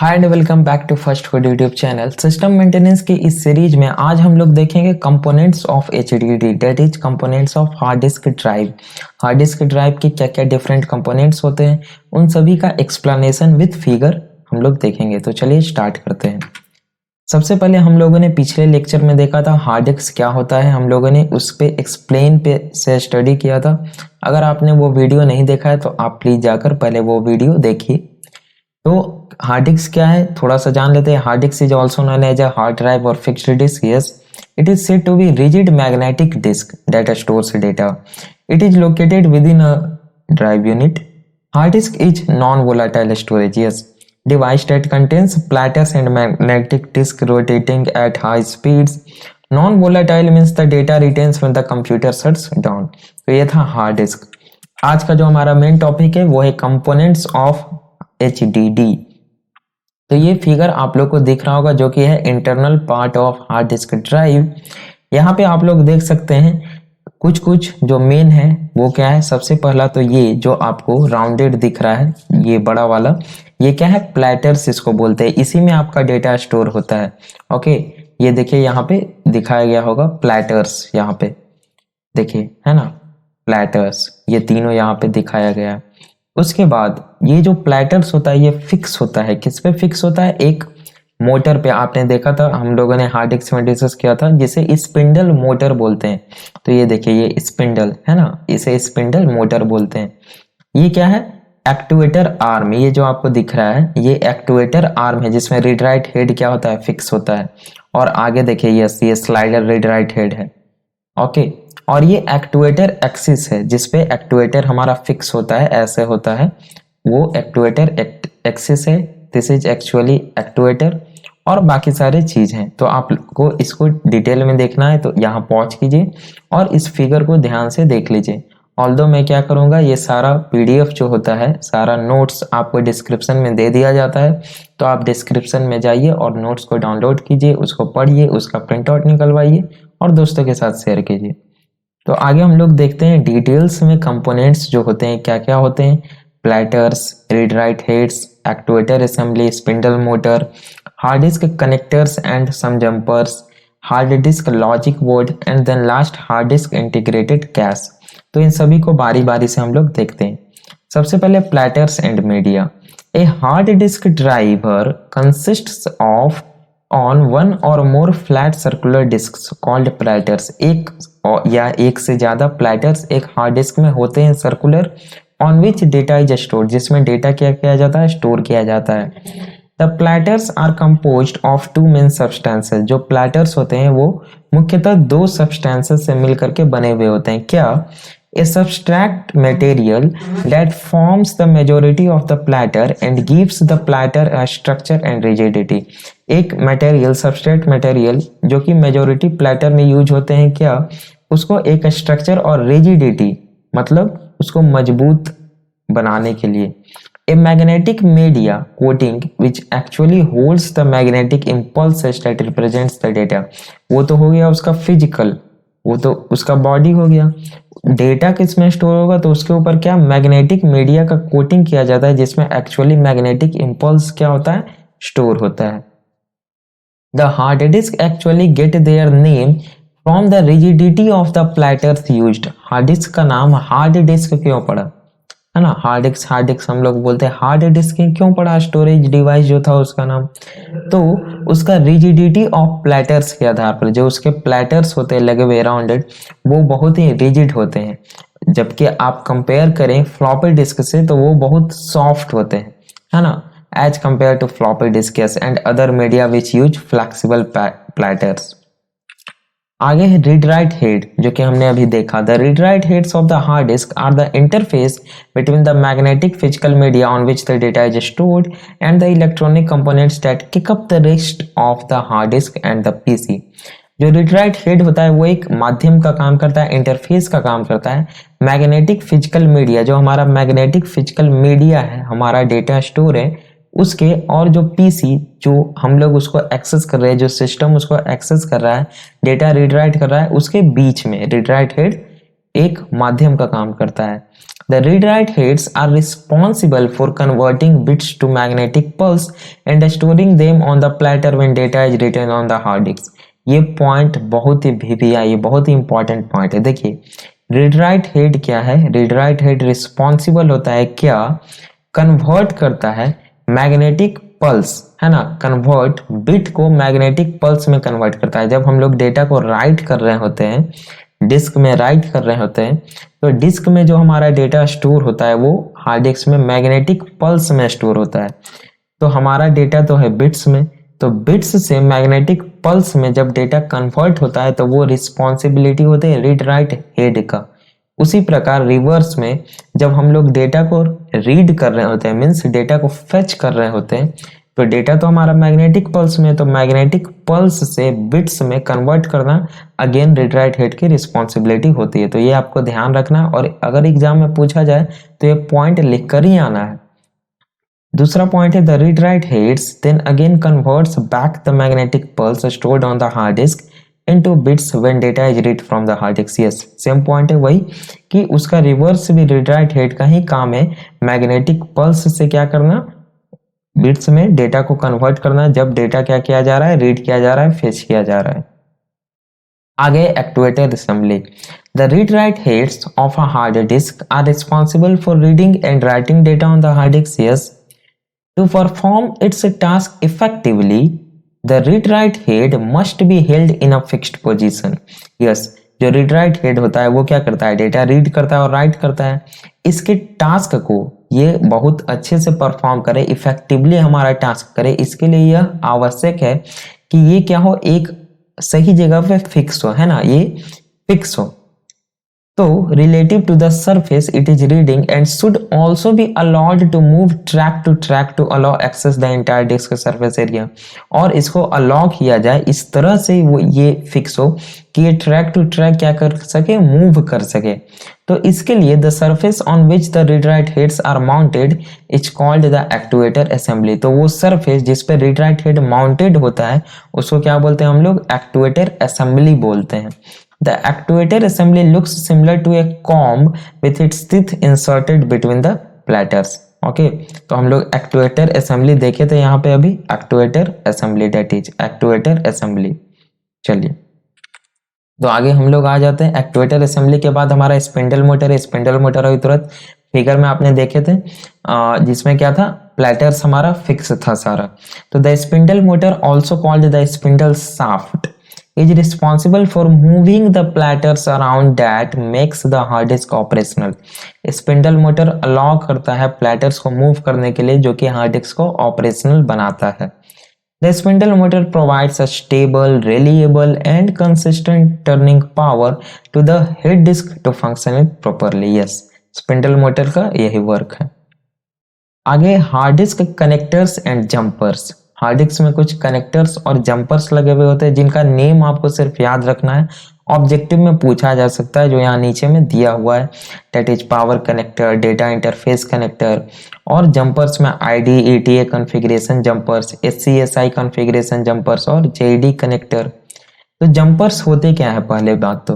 Hi and welcome back to first code YouTube channel. System maintenance की इस series में आज हम लोग देखेंगे components of HDD, that is components of hard disk drive. Hard disk drive के क्या क्या डिफरेंट कंपोनेंट्स होते हैं, उन सभी का एक्सप्लेनेशन विद फिगर हम लोग देखेंगे। तो चलिए स्टार्ट करते हैं। सबसे पहले हम लोगों ने पिछले लेक्चर में देखा था हार्ड डिस्क क्या होता है, हम लोगों ने उस पे एक्सप्लेन पे से स्टडी किया था। अगर आपने वो वीडियो नहीं देखा है तो आप प्लीज जाकर पहले वो वीडियो देखिए। तो हार्ड डिस्क क्या है थोड़ा सा जान लेते हैं। Hard disk is also known as a hard drive और fixed disk. Yes, it is said to be rigid magnetic disk that stores data. It is located within a drive unit. Hard disk is non-volatile storage. Yes, device that contains platters and magnetic disk rotating at high speeds. Non-volatile means the data retains when the computer shuts down. तो ये था hard disk. आज का जो हमारा main topic है वो है कंपोनेंट्स ऑफ HDD। तो ये फिगर आप लोग को दिख रहा होगा जो कि है internal part of hard disk drive. यहाँ पे आप लोग देख सकते हैं कुछ कुछ जो मेन है वो क्या है। सबसे पहला तो ये जो आपको राउंडेड दिख रहा है, ये बड़ा वाला, ये क्या है, प्लेटर्स इसको बोलते हैं। इसी में आपका डेटा स्टोर होता है। ओके, ये देखिए यहाँ पे दिखाया गया होगा प्लेटर्स, यहाँ पे देखिए है ना, प्लेटर्स, ये तीनों यहाँ पे दिखाया गया है। उसके बाद ये जो प्लेटर्स होता है ये फिक्स होता है। किस पे फिक्स होता है? एक मोटर पे। आपने देखा था, हम लोगों ने हार्ड डिस्क में डिस्कस किया था, जिसे स्पिंडल मोटर बोलते हैं। तो ये देखिए, ये स्पिंडल है ना, इसे स्पिंडल मोटर बोलते हैं। ये क्या है? एक्टुएटर आर्म। ये जो आपको दिख रहा है ये एक्टुएटर आर्म है, जिसमें रीड राइट हेड क्या होता है, फिक्स होता है। और आगे देखिए यस, ये स्लाइडर रीड राइट हेड है। ओके, और ये एक्टुएटर एक्सिस है जिसपे एक्टुएटर हमारा फिक्स होता है, ऐसे होता है, वो एक्टुएटर एक्सिस है। दिस इज एक्चुअली एक्टुएटर, और बाकी सारे चीज हैं। तो आपको इसको डिटेल में देखना है तो यहाँ पॉज कीजिए और इस फिगर को ध्यान से देख लीजिए। ऑल्दो मैं क्या करूंगा, ये सारा पीडीएफ जो होता है, सारा नोट्स आपको डिस्क्रिप्शन में दे दिया जाता है। तो आप डिस्क्रिप्शन में जाइए और नोट्स को डाउनलोड कीजिए, उसको पढ़िए, उसका प्रिंट आउट निकलवाइए और दोस्तों के साथ शेयर कीजिए। तो आगे हम लोग देखते हैं डिटेल्स में कंपोनेंट्स जो होते हैं क्या क्या होते हैं। Platters, read write heads, actuator assembly, spindle motor, hard disk connectors and some jumpers, hard disk logic board and then last hard disk integrated cache. तो इन सभी को बारी बारी से हम लोग देखते हैं। सबसे पहले platters and media. A hard disk driver consists of on one or more flat circular discs called platters। एक या एक से ज्यादा प्लेटर्स एक हार्ड डिस्क में होते हैं circular, on which data is stored, जिसमें डेटा क्या किया जाता है, स्टोर किया जाता है। The platters are composed of two main substances। जो प्लेटर्स होते हैं वो मुख्यतः दो सब्सटेंसेस से मिलकर के बने हुए होते हैं। क्या? A substrate material that forms the majority of the platter and gives the platter a structure and rigidity। एक मटेरियल, सबस्ट्रेट मटेरियल जो कि मेजोरिटी प्लेटर में यूज होते हैं, क्या? उसको एक स्ट्रक्चर और रिजिडिटी, मतलब उसको मजबूत बनाने के लिए। A magnetic media coating which actually holds the magnetic impulses that represents the data। वो तो हो गया उसका फिजिकल, वो तो उसका बॉडी हो गया। डेटा किस में स्टोर होगा तो उसके ऊपर क्या, मैग्नेटिक मीडिया का कोटिंग किया जाता है, जिसमें एक्चुअली मैग्नेटिक इंपल्स क्या होता है, स्टोर होता है। The hard disc actually get their name from the rigidity of the platters used. Hard disc का नाम हार्ड डिस्क क्यों पड़ा, है ना, हार्ड डिस्क हम लोग बोलते हैं। हार्ड डिस्क क्यों पड़ा? स्टोरेज डिवाइस जो था उसका नाम, तो उसका रिजिडिटी ऑफ प्लेटर्स के आधार पर, जो उसके प्लेटर्स होते हैं लगे हुए राउंडेड, वो बहुत ही रिजिड होते हैं। जबकि आप कंपेयर करें फ्लॉपी डिस्क से तो वो बहुत सॉफ्ट होते हैं, है ना, as compare to floppy disk and other media which use flexible platters. आगे है रीड राइट हेड, जो कि हमने अभी देखा। The read write heads of the hard disk are the interface between the magnetic physical media on which the data is stored and the electronic components that kick up the rest of the hard disk and the PC. जो read write head होता है वो एक माध्यम का काम करता है, इंटरफेस का काम करता है। मैग्नेटिक फिजिकल मीडिया, जो हमारा मैग्नेटिक फिजिकल मीडिया है, हमारा डेटा स्टोर है उसके, और जो पीसी जो हम लोग उसको एक्सेस कर रहे हैं, जो सिस्टम उसको एक्सेस कर रहा है, डेटा रीड राइट कर रहा है, उसके बीच में रीड राइट हेड एक माध्यम का काम करता है। The read-write heads are responsible for converting bits to magnetic pulse and storing them on the platter when data is written on the hard disk. ये पॉइंट बहुत ही भैया, ये बहुत ही इंपॉर्टेंट पॉइंट है। देखिए रीड राइट हेड क्या है, read write head responsible होता है क्या, कन्वर्ट करता है मैग्नेटिक पल्स, है ना, कन्वर्ट बिट को मैग्नेटिक पल्स में कन्वर्ट करता है। जब हम लोग डेटा को राइट कर रहे होते हैं, डिस्क में राइट कर रहे होते हैं, तो डिस्क में जो हमारा डेटा स्टोर होता है वो हार्ड डिस्क में मैग्नेटिक पल्स में स्टोर होता है। तो हमारा डेटा तो है बिट्स में, तो बिट्स से मैग्नेटिक पल्स में जब डेटा कन्वर्ट होता है तो वो रिस्पॉन्सिबिलिटी होती है रीड राइट हेड का। उसी प्रकार रिवर्स में जब हम लोग डेटा को रीड कर रहे होते हैं, मीन्स डेटा को फेच कर रहे होते हैं, तो डेटा तो हमारा मैग्नेटिक पल्स में, तो मैग्नेटिक पल्स से बिट्स में कन्वर्ट करना अगेन रीड राइट हेड की रिस्पॉन्सिबिलिटी होती है। तो ये आपको ध्यान रखना, और अगर एग्जाम में पूछा जाए तो ये पॉइंट लिख कर ही आना है। दूसरा पॉइंट है the read write heads then again converts back the magnetic pulse stored on the hard disk into bits when data is read from the hard disk। yes, same point है वही कि उसका रिवर्स भी read write head का ही काम है, magnetic pulse से क्या करना, बिट्स में डेटा को कन्वर्ट करना, जब डेटा क्या किया जा रहा है, रीड किया जा रहा है, फेच किया जा रहा है। आगे actuator assembly. The read write heads of a hard disk are responsible for reading and writing data on the hard disk. yes, to perform its task effectively the read write head must be held in a fixed position। yes, जो read write head होता है वो क्या करता है, data read करता है और राइट करता है। इसके टास्क को ये बहुत अच्छे से परफॉर्म करे, इफेक्टिवली हमारा टास्क करे, इसके लिए यह आवश्यक है कि ये क्या हो, एक सही जगह पे फिक्स हो, है ना, ये फिक्स हो। तो relative to the surface it is reading and should also be allowed to move track to track to allow access the entire disk surface area। और इसको अलाउ किया जाए इस तरह से वो ये फिक्स हो कि ये ट्रैक टू ट्रैक क्या कर सके, मूव कर सके। तो इसके लिए the surface on which the read write heads are mounted is called the actuator assembly. तो वो सरफेस जिस पे रीड राइट हेड माउंटेड होता है उसको क्या बोलते हैं हम लोग, एक्चुएटर असेंबली बोलते हैं। The actuator assembly looks similar to a comb with its teeth inserted between the platters। Okay, तो हम लोग एक्चुएटर असेंबली देखे थे यहाँ पे, अभी actuator assembly, that is actuator assembly. चलिए तो आगे हम लोग आ जाते हैं। एक्चुएटर असेंबली के बाद हमारा स्पिंडल मोटर है। स्पिंडल मोटर अभी तुरंत फिगर में आपने देखे थे, जिसमें क्या था, प्लेटर्स हमारा फिक्स था सारा। तो the spindle motor also called the spindle shaft is responsible for moving the platters around that makes the hard disk operational। Spindle motor allow करता है प्लेटर्स को मूव करने के लिए, जो कि हार्ड डिस्क को ऑपरेशनल बनाता है। The spindle motor provides a stable, reliable and consistent turning power to the head disk to function it properly। yes, spindle motor का यही वर्क है। आगे hard disk connectors and jumpers. Hard disc में कुछ connectors और jumpers लगे हुए होते हैं जिनका नेम आपको सिर्फ याद रखना है, ऑब्जेक्टिव में पूछा जा सकता है, जो यहाँ नीचे में दिया हुआ है। That is power connector, data interface connector, और जंपर्स में ID ETA configuration jumpers, SCSI configuration jumpers और जेडी कनेक्टर। तो जंपर्स होते क्या है, पहले बात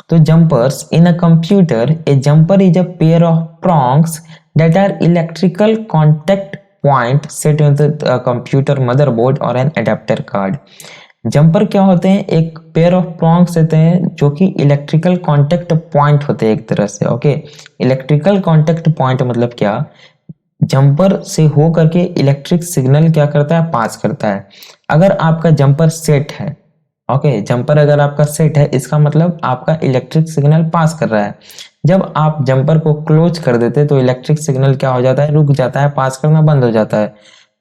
तो jumpers in a computer, A jumper is a pair of prongs that are electrical contact point set with the computer motherboard or an adapter card। Jumper क्या होते हैं, एक पेयर ऑफ प्रॉन्ग्स होते हैं जो कि इलेक्ट्रिकल कांटेक्ट पॉइंट होते हैं एक तरह से। ओके, इलेक्ट्रिकल कांटेक्ट पॉइंट मतलब क्या, जंपर से हो करके इलेक्ट्रिक सिग्नल क्या करता है, पास करता है। अगर आपका जंपर सेट है, ओके, जंपर अगर आपका सेट है, इसका मतलब आपका इलेक्ट्रिक सिग्नल पास कर रहा है। जब आप जंपर को क्लोज कर देते तो इलेक्ट्रिक सिग्नल क्या हो जाता है, रुक जाता है, पास करना बंद हो जाता है।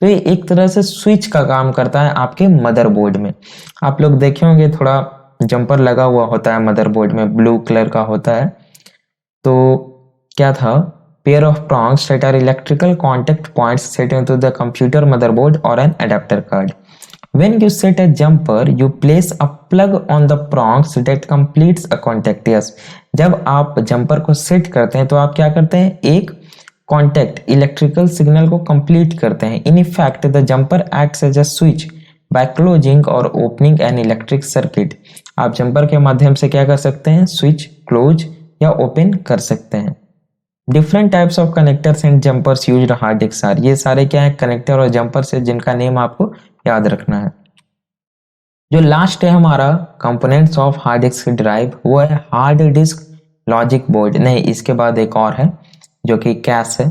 तो ये एक तरह से स्विच का काम करता है आपके मदरबोर्ड में। आप लोग देखे होंगे थोड़ा जंपर लगा हुआ होता है मदरबोर्ड में, ब्लू कलर का होता है। तो क्या था, pair of prongs that are electrical contact points set into the computer motherboard or an adapter card। When you set a jumper, you place a plug on the prongs that completes a contact। yes, जब आप jumper को set करते हैं तो आप क्या करते हैं, एक कॉन्टेक्ट इलेक्ट्रिकल सिग्नल को कंप्लीट करते हैं। In effect the jumper acts as a switch by closing और ओपनिंग एन इलेक्ट्रिक सर्किट। आप जंपर के माध्यम से क्या कर सकते हैं, स्विच क्लोज या ओपन कर सकते हैं। Different types of connectors and jumpers used hard disk are, ये सारे क्या है, कनेक्टर और जंपर्स है जिनका नेम आपको याद रखना है। जो लास्ट है हमारा components of hard disk drive, वो है हार्ड डिस्क लॉजिक बोर्ड। नहीं, इसके बाद एक और है जो कि कैश है।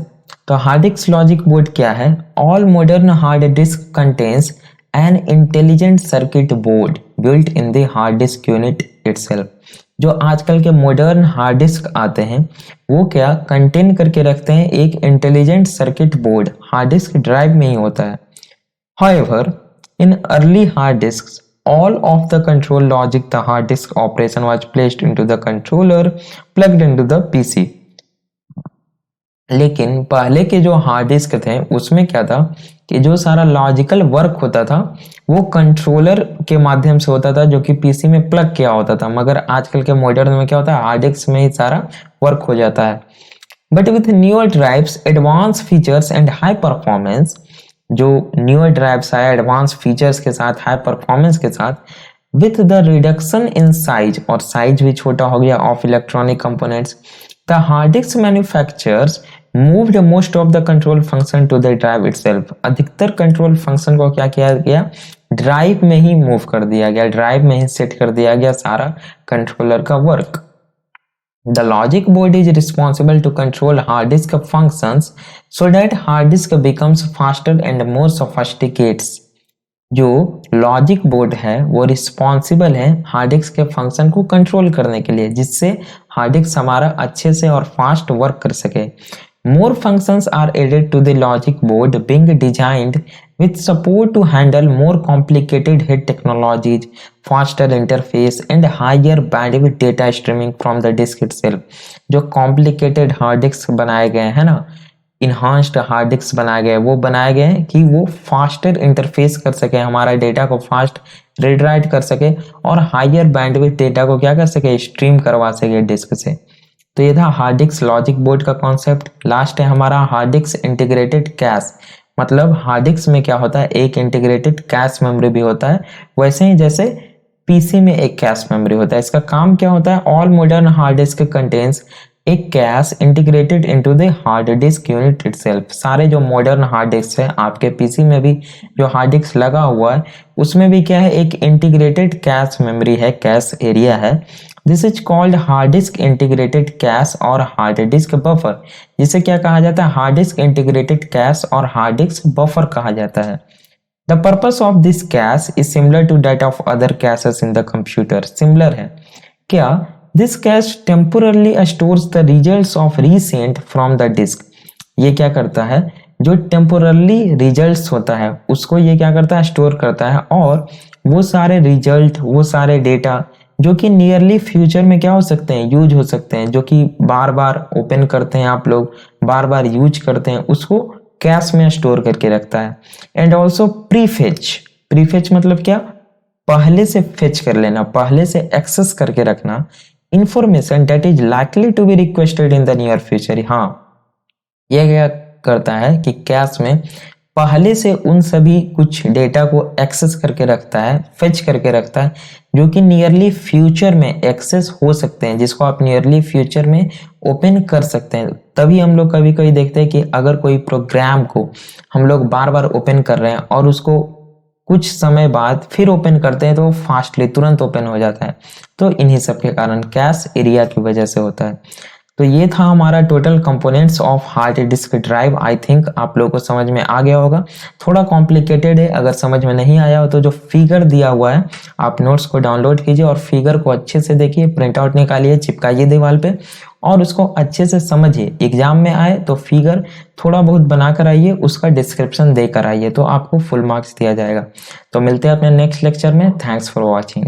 तो हार्ड डिस्क लॉजिक बोर्ड क्या है? All modern hard disk contains an intelligent circuit board built in the hard disk unit itself. जो आजकल के मॉडर्न हार्ड डिस्क आते हैं वो क्या कंटेन करके रखते हैं, एक intelligent circuit board hard disk drive में ही होता है। However, in early hard disks, all of the control logic the hard disk operation was placed into the controller plugged into the PC। लेकिन पहले के जो हार्ड डिस्क थे उसमें क्या था कि जो सारा लॉजिकल वर्क होता था वो कंट्रोलर के माध्यम से होता था जो कि पीसी में प्लग किया होता था, मगर आजकल के मॉडर्न में क्या होता है, हार्ड डिस्क में ही सारा वर्क हो जाता है। But with newer drives, advance features and high performance, जो न्यूअर ड्राइव्स आए एडवांस फीचर्स के साथ, हाई परफॉर्मेंस के साथ, with the reduction in size, और साइज भी छोटा हो गया of electronic components, the hard disk manufacturers moved most of the control function to the drive itself. अधिकतर कंट्रोल फंक्शन को क्या किया गया, ड्राइव में ही मूव कर दिया गया, ड्राइव में ही सेट कर दिया गया सारा कंट्रोलर का work. The logic board is responsible to control hard disk functions so that hard disk becomes faster and more sophisticated। जो लॉजिक बोर्ड है वो रिस्पॉन्सिबल है हार्ड डिस्क के फंक्शन को कंट्रोल करने के लिए, जिससे हार्ड डिस्क हमारा अच्छे से और फास्ट वर्क कर सके। More functions are added to the logic board, being designed with support to handle more complicated head technologies, faster interface and higher bandwidth data streaming from the disk itself। जो complicated hard disk बनाए गए हैं ना, enhanced hard disk बनाए गए, वो बनाए गए हैं कि वो फास्टर इंटरफेस कर सके, हमारा डेटा को फास्ट रीड राइट कर सके और हायर बैंडविड्थ डेटा को क्या कर सके, स्ट्रीम करवा सके डिस्क से। तो ये था हार्ड डिस्क लॉजिक बोर्ड का कॉन्सेप्ट। लास्ट है हमारा हार्ड डिस्क इंटीग्रेटेड कैश। मतलब हार्ड डिस्क में क्या होता है, एक इंटीग्रेटेड कैश मेमोरी भी होता है, वैसे ही जैसे पीसी में एक कैश मेमोरी होता है। इसका काम क्या होता है, all modern hard disk contains एक cache integrated into the hard disk unit itself. सारे जो मॉडर्न हार्ड डिस्क है, आपके पीसी में भी जो हार्ड डिस्क लगा हुआ है उसमें भी क्या है, एक इंटीग्रेटेड कैश मेमोरी है, कैश एरिया है। This is called hard disk integrated cache और हार्ड डिस्क बफर। जिसे क्या कहा जाता है, हार्ड डिस्क इंटीग्रेटेड कैश और हार्ड डिस्क बफर कहा जाता है। The purpose of this cache is similar to that of other caches in the computer. Similar है क्या, this cache temporally stores the results of recent from the disk. ये क्या करता है, जो टेम्पोरली रिजल्ट्स होता है उसको ये क्या करता है, स्टोर करता है, और वो सारे रिजल्ट, वो सारे डेटा जो कि नियरली फ्यूचर में क्या हो सकते हैं, यूज हो सकते हैं, जो कि बार बार ओपन करते हैं आप लोग, बार बार यूज करते हैं, उसको कैश में स्टोर करके रखता है। And also prefetch. प्रीफेच मतलब क्या, पहले से फेच कर लेना, पहले से एक्सेस करके रखना information that is likely to be requested in the near future. हाँ, यह क्या करता है कि कैश में पहले से उन सभी कुछ डेटा को एक्सेस करके रखता है, फेच करके रखता है, जो कि नियरली फ्यूचर में एक्सेस हो सकते हैं, जिसको आप नियरली फ्यूचर में ओपन कर सकते हैं। तभी हम लोग कभी कभी देखते हैं कि अगर कोई प्रोग्राम को हम लोग बार बार ओपन कर रहे हैं और उसको कुछ समय बाद फिर ओपन करते हैं तो वो फास्टली तुरंत ओपन हो जाता है। तो इन्हीं सब के कारण कैश एरिया की वजह से होता है। तो ये था हमारा total components of hard disk drive. I think आप लोगों को समझ में आ गया होगा। थोड़ा कॉम्प्लिकेटेड है, अगर समझ में नहीं आया हो तो जो फिगर दिया हुआ है आप नोट्स को डाउनलोड कीजिए और फिगर को अच्छे से देखिए, प्रिंट आउट निकालिए, चिपकाइए दीवार पे और उसको अच्छे से समझिए। एग्जाम में आए तो फिगर थोड़ा बहुत बनाकर आइए, उसका डिस्क्रिप्शन देकर आइए, तो आपको फुल मार्क्स दिया जाएगा। तो मिलते हैं अपने नेक्स्ट लेक्चर में। Thanks for watching.